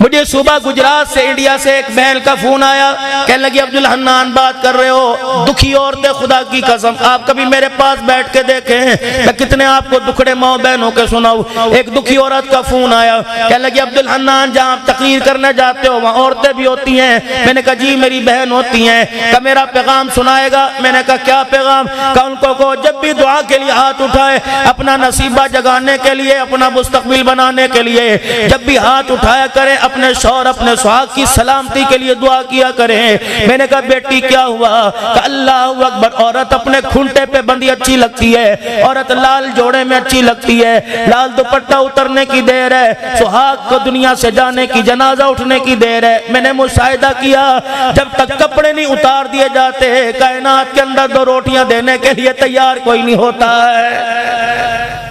مجھے صبح گجرات سے انڈیا سے ایک بہن کا فون آیا، کہنے لگی عبدالحنان بات کر رہے ہو، دکھی عورتیں خدا کی قسم آپ کبھی میرے پاس بیٹھ کے دیکھیں میں کتنے آپ کو دکھڑے ماں بہنوں کے سناؤں۔ ایک دکھی عورت کا فون آیا، کہنے لگی عبدالحنان جہاں آپ تقریر کرنے جاتے ہو وہاں عورتیں بھی ہوتی ہیں؟ میں نے کہا جی میری بہن ہوتی ہیں۔ کہ میرا پیغام سنائے گا؟ میں نے کہا کیا پیغام؟ کہ ان کو جب بھی دعا کے لیے ہاتھ اٹھائے، اپنا نصیبہ جگانے کے لیے، اپنا مستقبل بنانے کے لیے جب بھی ہاتھ اٹھایا کریں، اپنے شوہر اپنے سہاگ کی سلامتی کے لیے دعا کیا کریں۔ میں نے کہا بیٹی کیا ہوا؟ کہ اللہ اکبر، عورت اپنے کھنٹے پہ بندی اچھی لگتی ہے، عورت لال جوڑے میں اچھی لگتی ہے، لال دوپٹہ اترنے کی دیر ہے، سہاگ کو دنیا سے جانے کی، جنازہ اٹھنے کی دیر ہے۔ میں نے مشاہدہ کیا جب تک کپڑے نہیں اتار دیے جاتے کائنات کے اندر دو روٹیاں دینے کے لیے تیار کوئی نہیں ہوتا ہے۔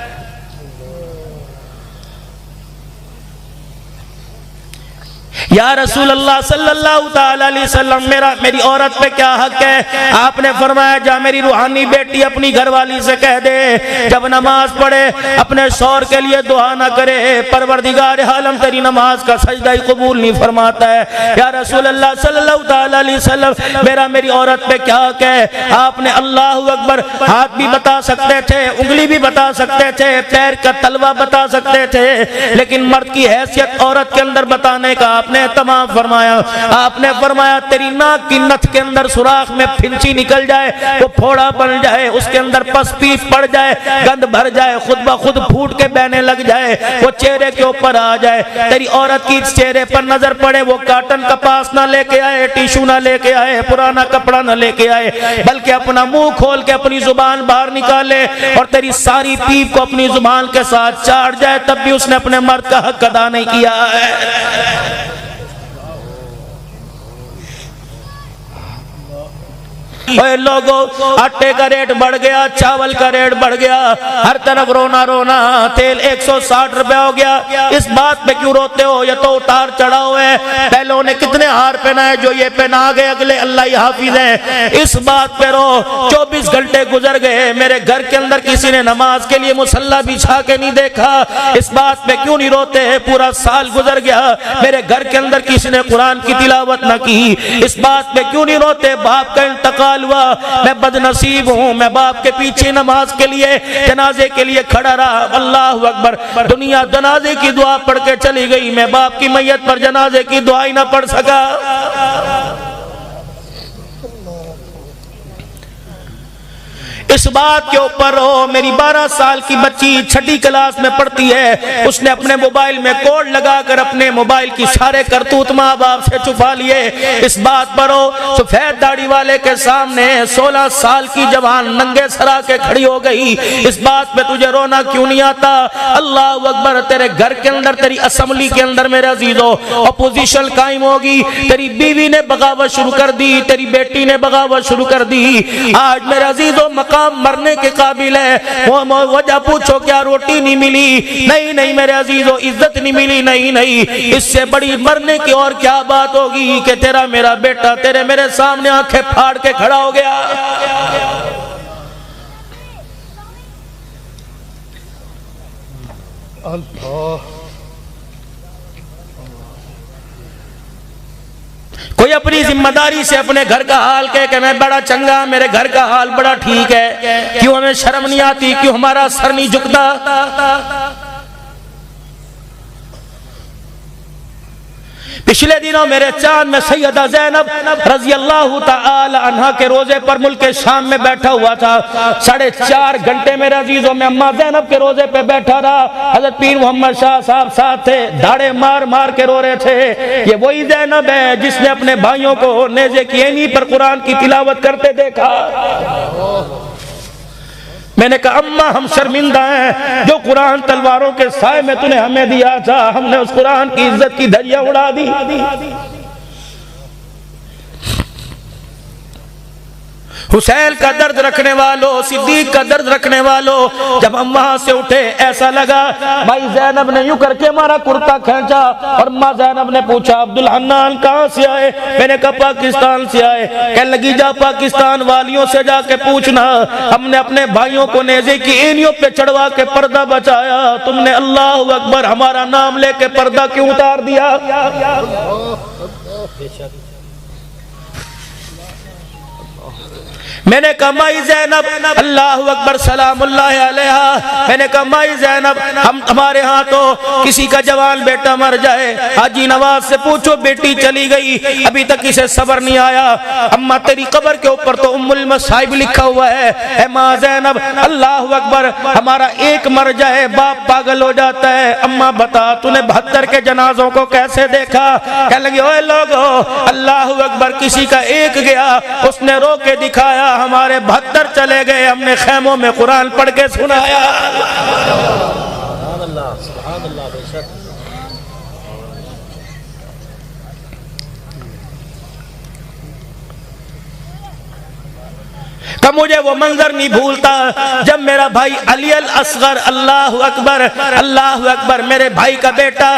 یا رسول اللہ صلی اللہ تعالی علیہ وسلم میری عورت پہ کیا حق ہے؟ آپ نے فرمایا جا میری روحانی بیٹی اپنی گھر والی سے کہہ دے جب نماز پڑھے اپنے شوہر کے لیے دعا نہ کرے، پروردگار عالم تیری نماز کا سجدہ ہی قبول نہیں فرماتا ہے۔ یا رسول اللہ صلی اللہ تعالی علیہ وسلم میری عورت پہ کیا حق ہے؟ آپ نے اللہ اکبر ہاتھ بھی بتا سکتے تھے، انگلی بھی بتا سکتے تھے، پیر کا تلوا بتا سکتے تھے، لیکن مرد کی حیثیت عورت کے اندر بتانے کا آپ نے تمام فرمایا۔ آپ نے فرمایا تیری ناک کی نتھ کے اندر سوراخ میں پھنسی نکل جائے، وہ پھوڑا بن جائے، اس کے اندر پس پیس پڑ جائے، گند بھر جائے، خود بخود پھوٹ کے بہنے لگ جائے، وہ چہرے کے اوپر آ جائے، تیری عورت کی چہرے پر نظر پڑے، وہ کاٹن کپاس نہ لے کے آئے، ٹیشو نہ لے کے آئے، پرانا کپڑا نہ لے کے آئے، بلکہ اپنا منہ کھول کے اپنی زبان باہر نکالے اور تیری ساری پیپ کو اپنی زبان کے ساتھ چاٹ جائے، تب بھی اس نے اپنے مرد کا حق ادا نہیں کیا ہے۔ اے لوگو آٹے کا ریٹ بڑھ گیا، چاول کا ریٹ بڑھ گیا، ہر طرف رونا رونا، تیل 160 روپے ہو گیا، اس بات پہ کیوں روتے ہو؟ یہ تو اتار چڑھا ہوئے ہیں، پہلوں نے کتنے ہار پہنائے جو یہ پہنا گئے، اگلے اللہ ہی حافظ ہیں، اس بات پہ رو۔ 24 گھنٹے گزر گئے، میرے گھر کے اندر کسی نے نماز کے لیے مصلی بچھا کے نہیں دیکھا، اس بات پہ کیوں نہیں روتے؟ پورا سال گزر گیا، میرے گھر کے اندر کسی نے قرآن کی تلاوت نہ کی، اس بات پہ کیوں نہیں روتے؟ باپ کا انتقال ہوا، میں بد نصیب ہوں، میں باپ کے پیچھے نماز کے لیے جنازے کے لیے کھڑا رہا، اللہ اکبر، دنیا جنازے کی دعا پڑھ کے چلی گئی، میں باپ کی میت پر جنازے کی دعا ہی نہ پڑھ سکا۔ اس بات کے اوپر ہو، میری 12 سال کی بچی 6ٹھی کلاس میں پڑھتی ہے، اس نے اپنے موبائل میں کوڈ لگا کر اپنے موبائل کی سارے کرتوت ماں باپ سے چھپا لیے، اس بات پر ہو، سفید داڑھی والے کے سامنے 16 سال کی جوان ننگے سرا کے کھڑی ہو گئی، اس بات پہ تجھے رونا کیوں نہیں آتا؟ اللہ اکبر، تیرے گھر کے اندر، تیری اسمبلی کے اندر میرے عزیزو اپوزیشن قائم ہوگی، تیری بیوی نے بغاوت شروع کر دی، تیری بیٹی نے بغاوت شروع کر دی، آج میرے عزیزو مقام مرنے کے قابل ہے، وجہ پوچھو کیا روٹی نہیں ملی؟ نہیں میرے عزیزو عزت نہیں ملی، نہیں، اس سے بڑی مرنے کی اور کیا بات ہوگی کہ تیرا میرا بیٹا تیرے میرے سامنے آنکھیں پھاڑ کے کھڑا ہو گیا۔ اللہ، کوئی اپنی ذمہ داری سے اپنے گھر کا حال کہے کہ میں بڑا چنگا، میرے گھر کا حال بڑا ٹھیک ہے، کیوں ہمیں شرم نہیں آتی؟ کیوں ہمارا سر نہیں جھکتا؟ پچھلے دنوں میرے چاند میں سیدہ زینب رضی اللہ تعالی عنہ کے روزے پر ملک شام میں بیٹھا ہوا تھا، 4.5 گھنٹے میرے عزیزوں میں اماں زینب کے روزے پہ بیٹھا رہا، حضرت پیر محمد شاہ صاحب ساتھ تھے، دھاڑے مار مار کے رو رہے تھے، یہ وہی زینب ہے جس نے اپنے بھائیوں کو نیزے کی اینی پر قرآن کی تلاوت کرتے دیکھا۔ میں نے کہا اماں ہم شرمندہ ہیں، جو قرآن تلواروں کے سائے میں تُو نے ہمیں دیا تھا، ہم نے اس قرآن کی عزت کی دھجیاں اڑا دی۔ حسین کا درد رکھنے والوں، صدیق کا درد رکھنے والوں، جب ہم وہاں سے اٹھے ایسا لگا بھائی زینب نے یوں کر کے ہمارا کرتا کھینچا اور ماں زینب نے پوچھا عبدالحنان کہاں سے آئے؟ میں نے کہا پاکستان سے آئے۔ کہنے لگی جا پاکستان والیوں سے جا کے پوچھنا ہم نے اپنے بھائیوں کو نیزے کی اینیوں پہ چڑھوا کے پردہ بچایا، تم نے اللہ اکبر ہمارا نام لے کے پردہ کیوں اتار دیا؟ میں نے کہا مائی زینب اللہ اکبر سلام اللہ علیہا، میں نے کہا مائی زینب ہمارے ہاں تو کسی کا جوان بیٹا مر جائے حاجی نواز سے پوچھو بیٹی چلی گئی ابھی تک اسے صبر نہیں آیا، اماں تیری قبر کے اوپر تو ام المصائب لکھا ہوا ہے، اے ماں زینب اللہ اکبر ہمارا ایک مر جائے باپ پاگل ہو جاتا ہے، اماں بتا تو نے 72 کے جنازوں کو کیسے دیکھا؟ کہنے لگی اوے لوگو اللہ اکبر کسی کا ایک گیا اس نے رو کے دکھایا، ہمارے 72 چلے گئے، ہم نے خیموں میں قرآن پڑھ کے سنایا۔ سبحان اللہ سبحان اللہ بے شک۔ کہ مجھے وہ منظر نہیں بھولتا جب میرا بھائی علی الاصغر اللہ اکبر میرے بھائی کا بیٹا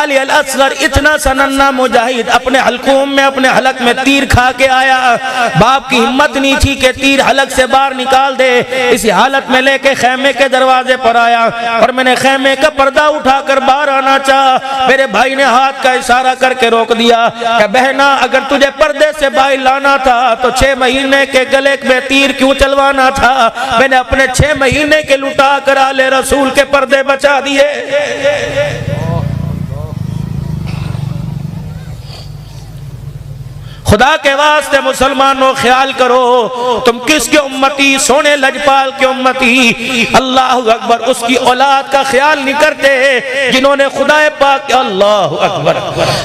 علی الاصغر اتنا سننا مجاہد اپنے حلقوم میں اپنے حلق میں تیر کھا کے آیا، باپ کی ہمت نہیں تھی کہ تیر حلق سے باہر نکال دے، اسی حالت میں لے کے خیمے کے دروازے پر آیا اور میں نے خیمے کا پردہ اٹھا کر باہر آنا چاہا، میرے بھائی نے ہاتھ کا اشارہ کر کے روک دیا کہ بہنا اگر تجھے پردے سے باہر لانا تھا تو 6 مہینے کے گلے میں تیر کیوں چلوانا تھا؟ میں نے اپنے 6 مہینے کے لٹا کر آلے رسول کے پردے بچا دیے۔ خدا کے واسطے مسلمانوں خیال کرو تم کس کے امتی؟ سونے لجپال کے امتی، اللہ اکبر اس کی اولاد کا خیال نہیں کرتے جنہوں نے خدا پاک اللہ اکبر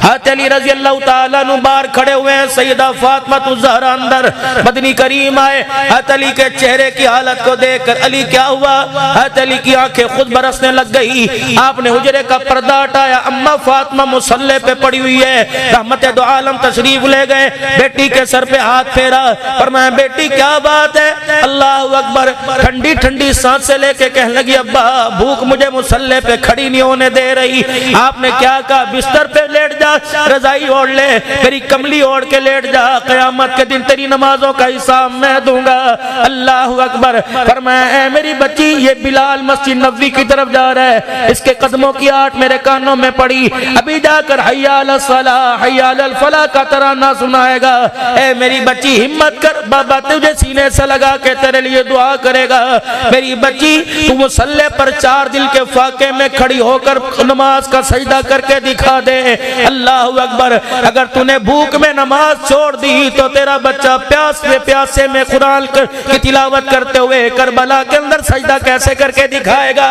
حضرت علی رضی اللہ تعالیٰ عنہ باہر کھڑے ہوئے ہیں، سیدہ فاطمہ الزہرا اندر، مدنی کریم آئے، حضرت علی کے چہرے کی حالت کو دیکھ کر علی کیا ہوا؟ حضرت علی کی آنکھیں خود برسنے لگ گئی، آپ نے حجرے کا پردہ ہٹایا، اماں فاطمہ مصلی پہ پڑی ہوئی ہے، رحمت دو عالم تشریف لے گئے، بیٹی کے سر پہ ہاتھ پھیرا، فرمایا بیٹی کیا بات ہے؟ اللہ اکبر ٹھنڈی ٹھنڈی سانس سے لے کے کہنے لگی ابا بھوک مجھے مصلی پہ کھڑی نہیں ہونے دے رہی۔ آپ نے کیا کہا؟ بستر پہ لیٹ جا، رضائی اوڑھ لے، میری کملی اوڑھ کے لیٹ جا، قیامت کے دن تیری نمازوں کا حساب میں دوں گا۔ اللہ اکبر فرمایا اے میری بچی یہ بلال مسجد نبوی کی طرف جا رہا ہے، اس کے قدموں کی آٹ میرے کانوں میں پڑی، ابھی جا کر حی علی الصلاۃ حی علی الفلاح کا ترانہ سنائے گا۔ اے میری بچی ہمت کر، بابا تجھے سینے سے لگا کے تیرے لیے دعا کرے گا۔ میری بچی تو مصلی پر 4 دل کے فاقے میں کھڑی ہو کر نماز کا سجدہ کر کے دکھا دے۔ اللہ اکبر اگر تو نے بھوک میں نماز چھوڑ دی تو تیرا بچہ پیاسے میں قرآن کی تلاوت کرتے ہوئے کربلا کے اندر سجدہ کیسے کر کے دکھائے گا؟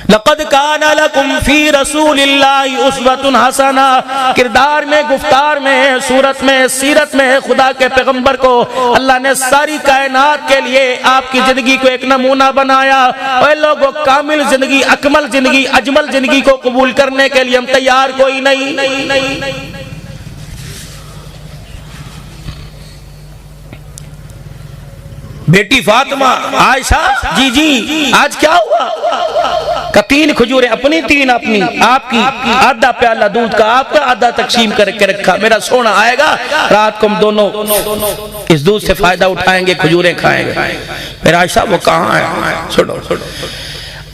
لقد کان لکم فی رسول اللہ اسوۃ حسنہ، کردار میں، گفتار میں، صورت میں، سیرت میں خدا کے پیغمبر کو اللہ نے ساری کائنات کے لیے آپ کی زندگی کو ایک نمونہ بنایا۔ اے لوگوں کامل زندگی، اکمل زندگی، اجمل زندگی کو قبول کرنے کے لیے ہم تیار کوئی نہیں۔ بیٹی فاطمہ عائشہ جی آج کیا ہوا؟ کہ 3 کھجوریں اپنی 3 اپنی، آپ کی آدھا پیالہ دودھ کا آپ کا آدھا تقسیم کر کے رکھا، میرا سونا آئے گا رات کو ہم دونوں اس دودھ سے فائدہ اٹھائیں گے، کھجوریں کھائیں گے۔ میرا عائشہ وہ کہاں ہے؟ سنو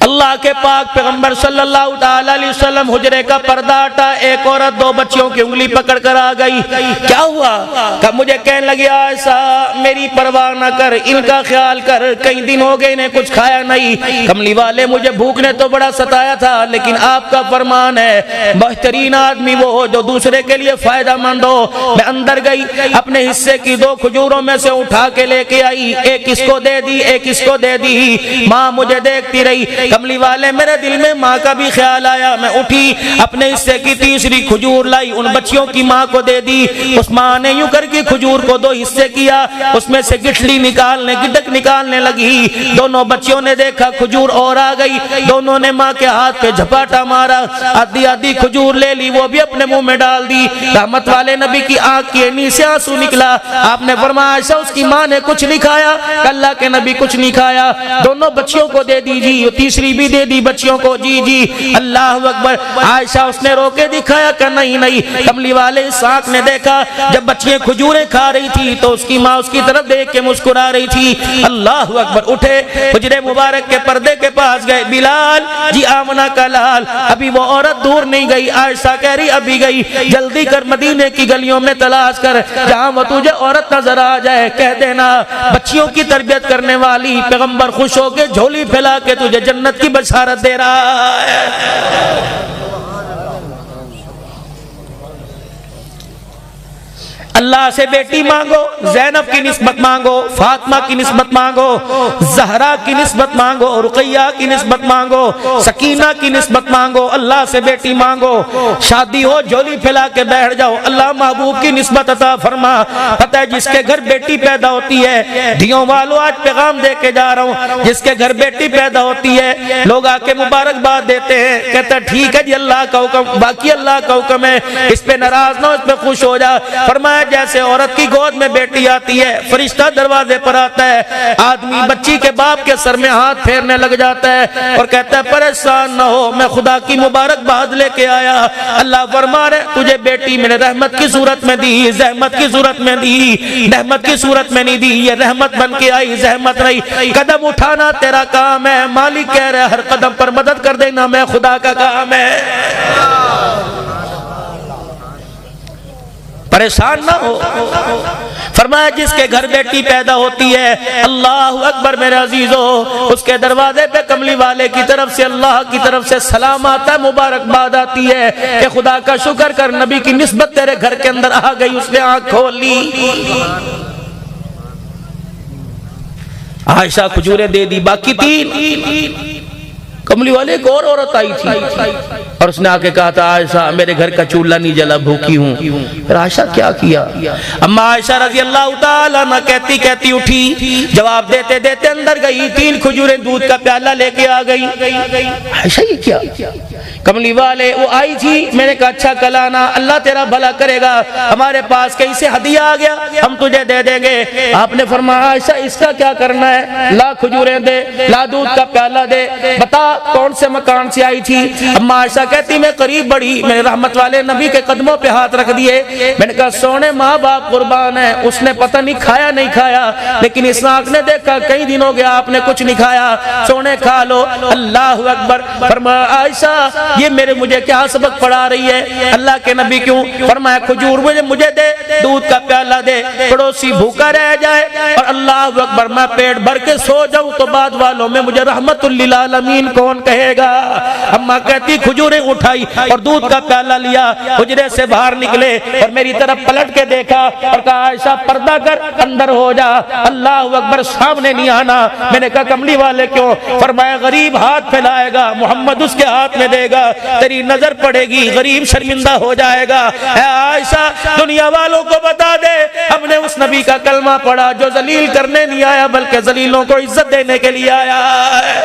اللہ کے پاک پیغمبر صلی اللہ علیہ وسلم حجرے کا پردہ ہٹا، ایک عورت 2 بچیوں کی انگلی پکڑ کر آ گئی۔ کیا ہوا؟ کہ مجھے کہنے لگی عائشہ میری پرواہ نہ کر، ان کا خیال کر، کئی دن ہو گئے انہیں کچھ کھایا نہیں، کملی والے مجھے بھوک نے تو بڑا ستایا تھا، لیکن آپ کا فرمان ہے بہترین آدمی وہ ہو جو دوسرے کے لیے فائدہ مند ہو۔ میں اندر گئی، اپنے حصے کی 2 کھجوروں میں سے اٹھا کے لے کے آئی، ایک اس کو دے دی، ایک اس کو دے دی۔ ماں مجھے دیکھتی رہی کہ کملی والے میرے دل میں ماں کا بھی خیال آیا، میں اٹھی اپنے حصے کی تیسری کھجور لائی، ان بچیوں کی ماں کو دے دی۔ اس ماں نے یوں کر کے کھجور کو 2 حصے کیا، اس میں سے گٹھلی گٹک نکالنے لگی۔ دونوں بچیوں نے دیکھا کھجور اور آ گئی، دونوں نے ماں کے ہاتھ پہ جھپاٹا مارا، آدھی کھجور لے لی، وہ بھی اپنے منہ میں ڈال دی۔ رحمت والے نبی کی آنکھ کی اینی سے آنسو نکلا۔ آپ نے فرمایا عائشہ اس کی ماں نے کچھ نہیں کھایا؟ اللہ کے نبی کچھ نہیں کھایا، دونوں بچیوں کو دے دیجیے، تیسری بھی دے دی بچیوں کو۔ جی اللہ اکبر۔ عائشہ اس نے رو کے دکھایا کہ نہیں۔ کملی والے اس آنکھ نے دیکھا جب بچیاں کھجوریں کھا رہی تھی تو اس کی ماں اس کی طرف دیکھ کے مسکرا رہی تھی۔ اللہ اکبر۔ اٹھے حجرے مبارک کے پردے کے پاس گئے، بلال جی آمنہ کا لال، ابھی وہ عورت دور نہیں گئی۔ عائشہ کہہ رہی ابھی گئی، جلدی کر مدینے کی گلیوں میں تلاش کر، جہاں وہ تجھے عورت نظر آ جائے کہہ دینا بچیوں کی تربیت کرنے والی پیغمبر خوش ہو کے جھولی پھیلا کے تجھے جنت کی بشارت دے رہا ہے۔ اللہ سے بیٹی مانگو، زینب کی نسبت مانگو، فاطمہ کی نسبت مانگو، زہرا کی نسبت مانگو، رقیہ کی نسبت مانگو، سکینہ کی نسبت مانگو، اللہ سے بیٹی مانگو۔ شادی ہو جھولی پھیلا کے بیٹھ جاؤ، اللہ محبوب کی نسبت عطا فرما۔ پتہ ہے جس کے گھر بیٹی پیدا ہوتی ہے، دھیوں والو آج پیغام دے کے جا رہا ہوں، جس کے گھر بیٹی پیدا ہوتی ہے لوگ آ کے مبارکباد دیتے ہیں، کہتا ہے ٹھیک ہے جی اللہ کا حکم، باقی اللہ کا حکم ہے، اس پہ ناراض نہ ہو، اس پہ خوش ہو جا۔ فرمایا جیسے عورت کی گود میں بیٹی آتی ہے، فرشتہ دروازے پر آتا ہے، آدمی بچی کے باپ کے سر میں ہاتھ پھیرنے لگ جاتا ہے اور کہتا ہے پریشان نہ ہو، میں خدا کی مبارکباد لے کے آیا۔ اللہ فرما رہے تجھے بیٹی میں نے رحمت کی صورت میں دی، زحمت کی صورت میں دی، رحمت کی صورت میں نہیں دی، یہ رحمت بن کے آئی، زحمت نہیں۔ قدم اٹھانا تیرا کام ہے، مالک کہہ رہے ہر قدم پر مدد کر دینا میں خدا کا کام ہے۔ پریشان نہ ہو۔ فرمایا جس کے گھر بیٹی پیدا ہوتی ہے، اللہ اکبر میرے عزیزو، اس کے دروازے پہ کملی والے کی طرف سے اللہ کی طرف سے سلام آتا ہے، مبارکباد آتی ہے کہ خدا کا شکر کر، نبی کی نسبت تیرے گھر کے اندر آ گئی، اس نے آنکھ کھول لی۔ عائشہ کھجوریں دے دی، باقی 3 کملی والے ایک اور عورت آئی تھی اور اس نے آ کے کہا تھا عائشہ میرے گھر کا چولہا نہیں جلا، بھوکی ہوں۔ پھر عائشہ کیا کیا؟ اما عائشہ رضی اللہ تعالیٰ عنہ کہتی اٹھی، جواب دیتے دیتے اندر گئی، 3 کھجوریں دودھ کا پیالہ لے کے آ گئی۔ عائشہ یہ کیا؟ کملی والے وہ آئی تھی، میں نے کہا اچھا کل آنا، اللہ تیرا بھلا کرے گا، ہمارے پاس کہیں سے ہدیہ آ گیا ہم تجھے دے دیں گے۔ آپ نے فرمایا عائشہ اس کا کیا کرنا ہے؟ لا کھجوریں دے، لا دودھ کا پیالہ دے، بتا کون سے مکان سے آئی تھی؟ اما عائشہ کہتی میں قریب بڑھی، میں نے رحمت والے نبی کے قدموں پہ ہاتھ رکھ دیے، میں نے کہا سونے ماں باپ قربان ہے، اس نے پتہ نہیں کھایا نہیں کھایا، لیکن اس آنکھ نے دیکھا کئی دن ہو گیا آپ نے کچھ نہیں کھایا، سونے کھا لو۔ اللہ اکبر۔ فرمایا عائشہ یہ مجھے کیا سبق پڑھا رہی ہے؟ اللہ کے نبی کیوں؟ فرمایا کھجور مجھے دے، دودھ کا پیالہ دے، پڑوسی بھوکا رہ جائے اور اللہ اکبر میں پیٹ بھر کے سو جاؤں تو بعد والوں میں مجھے رحمت للعالمین کون کہے گا؟ اماں کہتی کھجوریں اٹھائی اور دودھ کا پیالہ لیا، حجرے سے باہر نکلے اور میری طرف پلٹ کے دیکھا اور کہا عائشہ پردہ کر اندر ہو جا، اللہ اکبر سامنے نہیں آنا۔ میں نے کہا کملی والے کیوں؟ فرمایا غریب ہاتھ پھیلائے گا، محمد اس کے ہاتھ میں دے گا، تیری نظر پڑے گی، غریب شرمندہ ہو جائے گا۔ اے عائشہ دنیا والوں کو بتا دے ہم نے اس نبی کا کلمہ پڑھا جو ذلیل کرنے نہیں آیا بلکہ ذلیلوں کو عزت دینے کے لیے آیا ہے۔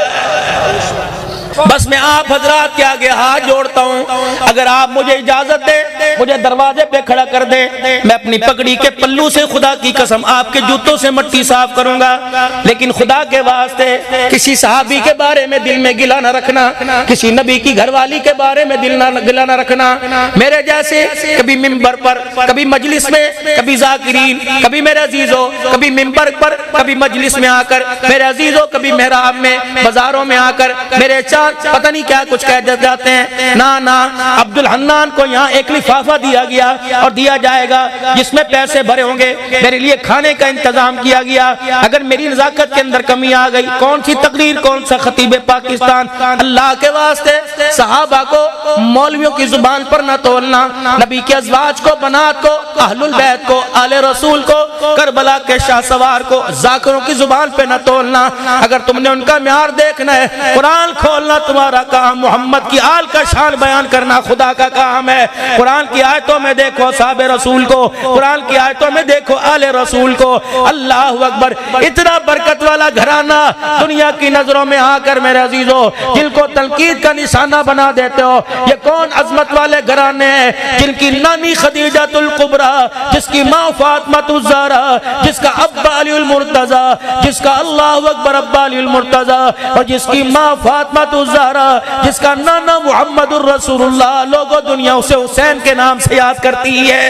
بس میں آپ حضرات کے آگے ہاتھ جوڑتا ہوں، اگر آپ مجھے اجازت دیں مجھے دروازے پہ کھڑا کر دیں، میں اپنی پگڑی کے پلو سے خدا کی قسم آپ کے جوتوں سے مٹی صاف کروں گا، لیکن خدا کے واسطے کسی صحابی کے بارے میں دل میں گلہ نہ رکھنا، کسی نبی کی گھر والی کے بارے میں گلہ نہ رکھنا۔ میرے جیسے کبھی ممبر پر، کبھی مجلس میں، کبھی ذاکرین، کبھی میرے عزیزوں کبھی ممبر پر، کبھی مجلس میں آ کر، میرے عزیزوں کبھی محراب میں، بازاروں میں آ کر میرے چار چار پتہ نہیں کیا کچھ کہہ جاتے ہیں. نا عبد الحنان کو یہاں ایک لفافہ دیا گیا اور دیا جائے گا جس میں پیسے بھرے ہوں گے, میرے لیے کھانے کا انتظام کیا گیا. اگر میری نزاکت کے اندر کمی آ گئی, کون سی تقریر, کون سا خطیب پاکستان, اللہ کے واسطے صحابہ کو مولویوں کی زبان پر نہ تولنا, نبی کے ازواج کو, بنات کو, اہل البیت کو, آل رسول کو, کربلا کے شاہ سوار کو ذاکروں کی زبان پہ نہ تولنا. اگر تم نے ان کا معیار دیکھنا ہے, قرآن کھولنا تمہارا کام, محمد کی آل کا شان بیان کرنا خدا کا کام ہے. قرآن کی آیتوں میں دیکھو صحابہ رسول کو, قرآن کی آیتوں میں دیکھو آل رسول کو. اللہ اکبر, اتنا برکت والا گھرانہ دنیا کی نظروں میں آ کر میرے عزیزو جن کو تنقید کا نشانہ بنا دیتے ہو, یہ کون عظمت والے گھرانے ہیں جن کی نانی خدیجہ الکبریٰ, جس کی ماں فاطمہ الزہرا, جس کا ابا علی المرتضیٰ, جس کا اللہ اکبر ابا علی المرتضیٰ, اور جس کی ماں فاطمہ الزہرا, جس کا نانا محمد الرسول اللہ. لوگوں دنیا اسے حسین کے نام سے یاد کرتی ہے.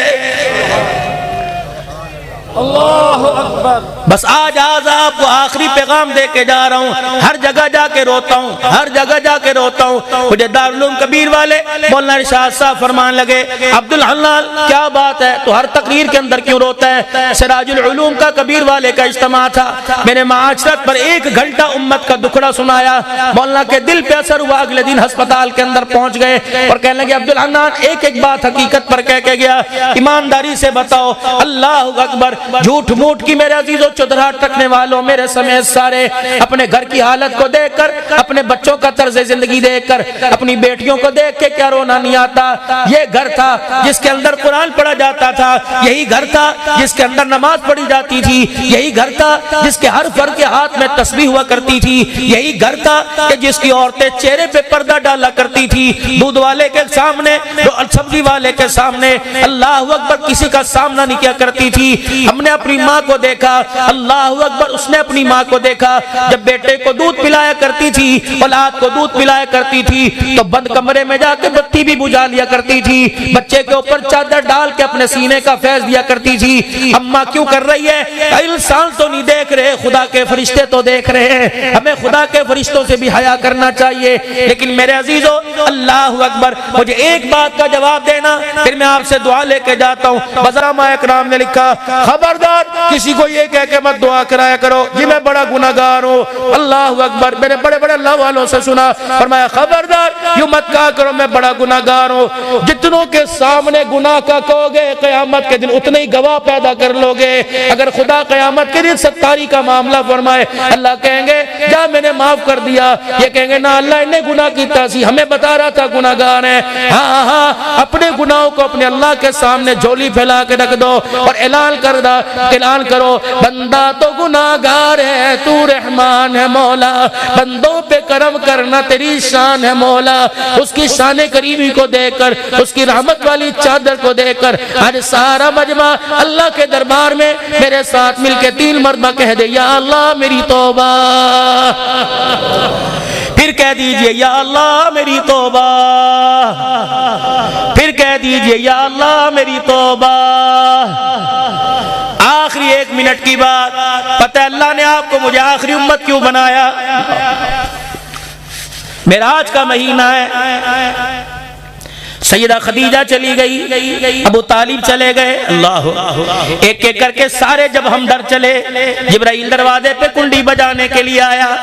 اللہ اکبر. بس آج آپ کو آخری پیغام دے کے جا رہا ہوں. ہر جگہ جا کے روتا ہوں, ہر جگہ جا کے روتا ہوں. مجھے دارالعلوم کبیر والے مولانا ارشاد صاحب فرمان لگے, عبد الحنان کیا بات ہے, تو ہر تقریر کے اندر کیوں روتا ہے؟ سراج العلوم کا کبیر والے کا اجتماع تھا, میں نے معاشرت پر 1 گھنٹہ امت کا دکھڑا سنایا. مولانا کے دل پہ اثر ہوا, اگلے دن ہسپتال کے اندر پہنچ گئے اور کہنے لگے عبد الحنان ایک بات حقیقت پر کہہ کے گیا, ایمانداری سے بتاؤ. اللہ اکبر. جھوٹ موٹ کی میرے عزیزوں چودراہٹ رکھنے والوں میرے سمیت سارے اپنے گھر کی حالت کو دیکھ کر, اپنے بچوں کا طرز زندگی دیکھ کر, اپنی بیٹیوں کو دیکھ کے کیا رونا نہیں آتا؟ یہ گھر تھا جس کے اندر قرآن پڑھا جاتا تھا, یہی گھر تھا جس کے اندر نماز پڑھی جاتی تھی, یہی گھر تھا جس کے ہر فرد کے ہاتھ میں تسبیح ہوا کرتی تھی, یہی گھر تھا کہ جس کی عورتیں چہرے پہ پردہ ڈالا کرتی تھی, دودھ والے کے سامنے, سبزی والے کے سامنے, اللہ اکبر, کسی کا سامنا نہیں کیا کرتی تھی. ہم نے اپنی ماں کو دیکھا, اللہ اکبر, اس نے اپنی ماں کو دیکھا جب بیٹے کو دودھ پلایا کرتی تھی, اولاد کو دودھ پلایا کرتی تھی تو بند کمرے میں جا کے بتی بھی بجھا لیا کرتی تھی, بچے کے اوپر چادر ڈال کے اپنے سینے کا فیض دیا کرتی تھی. اماں کیوں کر رہی ہے؟ انسان تو نہیں دیکھ رہے, خدا کے فرشتے تو دیکھ رہے ہیں. ہمیں خدا کے فرشتوں سے بھی حیا کرنا چاہیے. لیکن میرے عزیزو اللہ اکبر, مجھے ایک بات کا جواب دینا, پھر میں آپ سے دعا لے کے جاتا ہوں. بزرامہ اکرام نے لکھا, خبردار کسی کو یہ کہہ کے مت دعا کرایا کرو جی میں بڑا گناہگار ہوں. اللہ اکبر. میں نے بڑے بڑے اللہ والوں سے سنا, فرمایا خبردار یوں مت کہا کرو میں بڑا گناہگار ہوں. جتنوں کے سامنے گناہ کا کہو گے قیامت کے دن اتنے ہی گواہ پیدا کر لو گے. اگر خدا قیامت کے دن ستاری کا معاملہ فرمائے, اللہ کہیں گے جا میں نے معاف کر دیا, یہ کہیں گے نا اللہ انہیں گناہ کیتا سی, ہمیں بتا رہا تھا گناہگار ہیں. ہاں اپنے گناہوں کو اپنے اللہ کے سامنے جھولی پھیلا کے رکھ دو اور اعلان کرو, بندہ تو گناہگار ہے تو رحمان ہے مولا, بندوں پہ کرم کرنا تیری شان ہے مولا. اس کی شان کریمی کو دیکھ کر, اس کی رحمت والی چادر کو دیکھ کر آج سارا مجمع اللہ کے دربار میں میرے ساتھ مل کے 3 مرتبہ کہہ دے یا اللہ میری توبہ. پھر کہہ دیجئے یا اللہ میری توبہ, پھر کہہ دیجئے یا اللہ میری توبہ. آخری 1 منٹ کی بات, پتہ ہے اللہ نے آپ کو مجھے آخری امت کیوں بنایا؟ معراج کا مہینہ ہے, سیدہ خدیجہ چلی گئی, ابو طالب چلے گئے, اللہ ایک ایک کر کے سارے جب ہم در چلے, جبرائیل دروازے پہ کنڈی بجانے کے لیے آیا.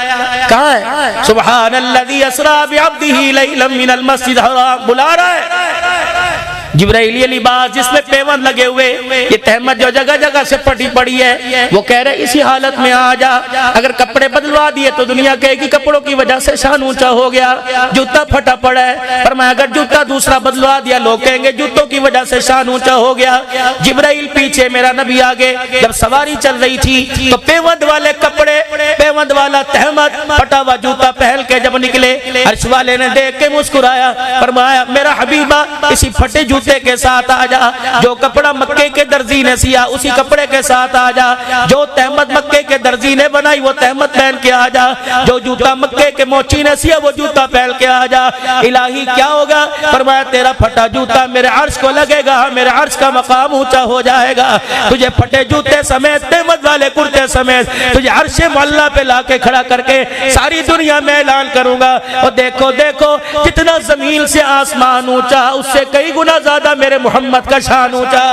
کہاں ہے؟ سبحان الذی اسری بعبدہ لیلا من المسجد الحرام, بلا رہا ہے. جبرائیل یہ لباس جس میں پیوند لگے ہوئے, یہ تہمت جو جگہ جگہ سے پٹی پڑی ہے, وہ کہہ رہے اسی حالت میں آ جا. اگر کپڑے بدلوا دیے تو دنیا کہے گی کپڑوں کی وجہ سے شان اونچا ہو گیا, جوتا پھٹا پڑا ہے. فرمایا اگر جوتا دوسرا بدلوا دیا لوگ کہیں گے جوتوں کی وجہ سے شان اونچا ہو گیا. جبرائیل پیچھے, میرا نبی آگے. جب سواری چل رہی تھی تو پیوند والے کپڑے, پیوند والا تہمت, پھٹا ہوا جوتا پہن کے جب نکلے, عرش والے نے دیکھ کے مسکرایا, فرمایا میرا حبیبہ اسی پھٹے جوتے کے ساتھ آ جا, جو کپڑا مکے کے درزی نے سیا اسی کپڑے کے ساتھ آ جا, جو تہمت مکے کے درزی نے بنائی وہ تہمت پہن کے آ جا, جو جوتا مکے کے موچی نے سیا وہ جوتا پہن کے آ جا. الہی کیا ہوگا؟ فرمایا تیرا پھٹا جوتا میرے عرش کو لگے گا, میرے عرش کا مقام اونچا ہو جائے گا. تجھے پھٹے جوتے سمیت تہمت والے کرتے سمیت تجھے عرش معلیٰ پہ لا کے کھڑا کر کے ساری دنیا میں اعلان کروں گا، اور دیکھو دیکھو جتنا زمین سے آسمان اونچا اس سے کئی گنا زیادہ میرے محمد کا شان اونچا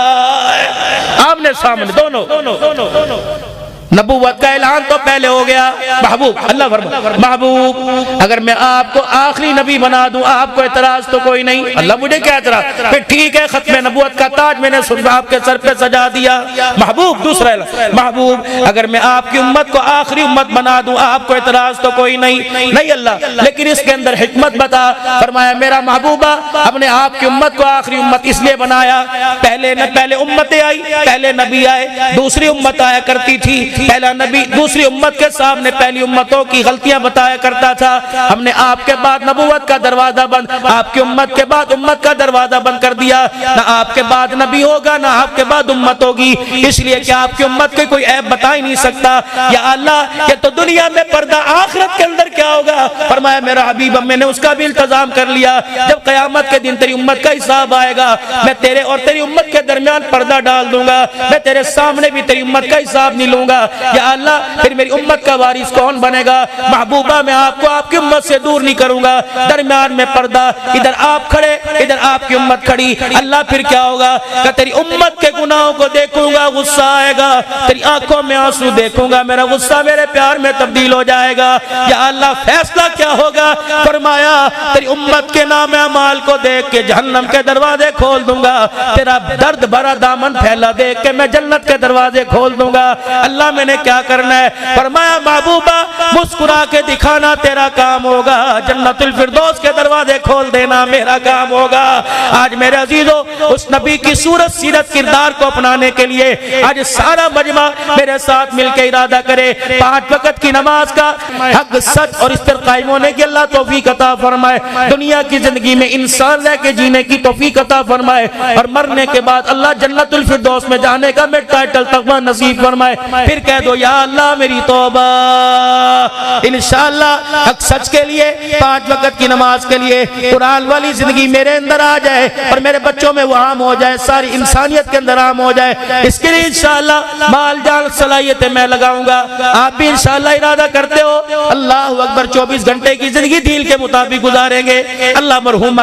ہے۔ آمنے سامنے دونوں۔ نبوت کا اعلان تو پہلے ہو گیا۔ محبوب اللہ فرما محبوب اگر میں آپ کو آخری نبی بنا دوں آپ کو اعتراض تو کوئی نہیں؟ اللہ مجھے کیا اعتراض؟ پھر ٹھیک ہے، ختم نبوت کا تاج میں نے آپ کے سر پہ سجا دیا۔ محبوب دوسرا اعلان، محبوب اگر میں آپ کی امت کو آخری امت بنا دوں آپ کو اعتراض تو کوئی نہیں؟ نہیں اللہ، لیکن اس کے اندر حکمت بتا۔ فرمایا میرا محبوبہ ہم نے آپ کی امت کو آخری امت اس لیے بنایا، پہلے امتیں آئی، پہلے نبی آئے، دوسری امت آیا کرتی تھی، پہلا نبی دوسری امت کے سامنے پہلی امتوں کی غلطیاں بتایا کرتا تھا، ہم نے آپ کے بعد نبوت کا دروازہ بند، آپ کی امت کے بعد امت کا دروازہ بند کر دیا، نہ آپ کے بعد نبی ہوگا نہ آپ کے بعد امت ہوگی، اس لیے کہ آپ کی امت کے کوئی عیب بتا ہی نہیں سکتا۔ یا اللہ یہ تو دنیا میں پردہ، آخرت کے اندر کیا ہوگا؟ فرمایا میرا حبیب میں نے اس کا بھی التزام کر لیا، جب قیامت کے دن تیری امت کا حساب آئے گا میں تیرے اور تیری امت کے درمیان پردہ ڈال دوں گا، میں تیرے سامنے بھی تیری امت کا حساب نہیں لوں گا۔ یا اللہ پھر میری امت کا وارث کون بنے گا؟ محبوبہ میں آپ کو آپ کی امت سے دور نہیں کروں گا، درمیان میں پردہ، ادھر آپ کھڑے ادھر آپ کی امت کھڑی۔ اللہ پھر کیا ہوگا کہ تیری امت کے گناہوں کو دیکھوں گا غصہ آئے گا، تیری آنکھوں میں آنسو دیکھوں گا، میرا غصہ میرے پیار میں تبدیل ہو جائے گا۔ یا اللہ فیصلہ کیا ہوگا؟ فرمایا تیری امت کے نام اعمال کو دیکھ کے جہنم کے دروازے کھول دوں گا، تیرا درد بھرا دامن پھیلا دیکھ کے میں جنت کے دروازے کھول دوں گا۔ اللہ میں نے کیا کرنا ہے؟ فرمایا محبوبہ مسکرا کے دکھانا تیرا کام ہوگا، جنت الفردوس کے دروازے کھول دینا میرا کام ہوگا۔ آج میرے عزیزو اس نبی کی صورت سیرت کردار کو اپنانے کے لیے آج سارا مجمع میرے ساتھ مل کے ارادہ کرے 5 وقت کی نماز کا حق سچ اور اس پر قائم ہونے کی اللہ توفیق عطا فرمائے، دنیا کی زندگی میں انسان رہ کے جینے کی توفیق عطا فرمائے، اور مرنے کے بعد اللہ جنت الفردوس میں جانے کا میں ٹائٹل تقوی نصیب فرمائے۔ پھر کہہ دو یا اللہ میری توبہ۔ انشاءاللہ حق سچ کے لیے 5 وقت کی نماز کے لیے قرآن والی زندگی میرے اندر آ جائے اور میرے بچوں میں وہ عام ہو جائے، ساری انسانیت کے اندر عام ہو جائے، اس کے لیے انشاءاللہ مال جان صلاحیتیں میں لگاؤں گا۔ آپ بھی انشاءاللہ ارادہ کرتے ہو؟ اللہ اکبر 24 گھنٹے کی زندگی دین کے مطابق گزاریں گے۔ اللہ مرحوم